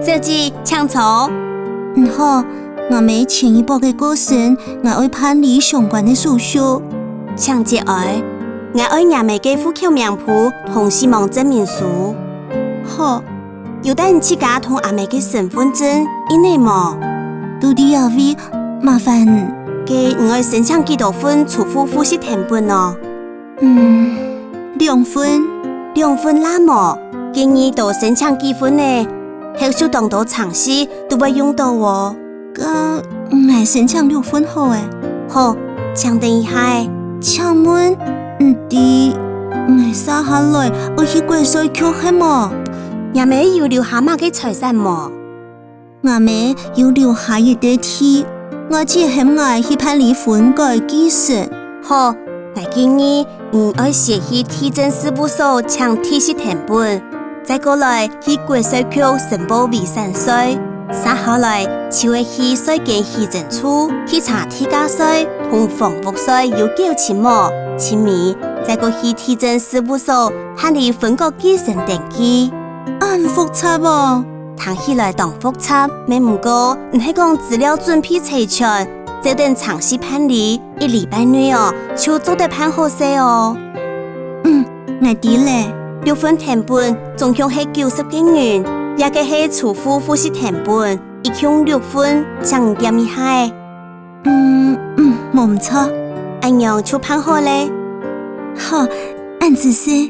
小姐请坐。好，我们前一步嘅过程，我要办理相关的手续。请节哀，我爱亚美嘅户口名簿同死亡证明书。好，有带你自家同阿妹嘅身份证一内冇？到底阿位麻烦？嘅我爱申请几多份储户户息成本哦2份。2份啦冇？建议多申请几份呢？后续当到尝试都会用到哦。我申请6份好诶。好，请等一下。请问，弟，我撒下来，我去国税局係冇？阿妹要留下乜嘅財產冇？我妹要留下一啲鐵，我只係愛去辦理分改技術。好，我建議愛先去地政事務所搶地息成本，再過來去國稅局申報遺產稅，撒下來就會去稅檢行政處去查地價稅同房屋稅要繳錢冇？錢咪再過去地政事務所辦理分割繼承登記。複雜喎，聽起來當複雜，咪唔過唔係講資料準備齊全，就等詳細辦理1禮拜內哦，就做得辦好些哦。我知咧。6份成本總共係90幾元，也個係儲戶戶息成本，一共6份，將點一下？冇唔錯。按樣就辦好咧。好，按指示。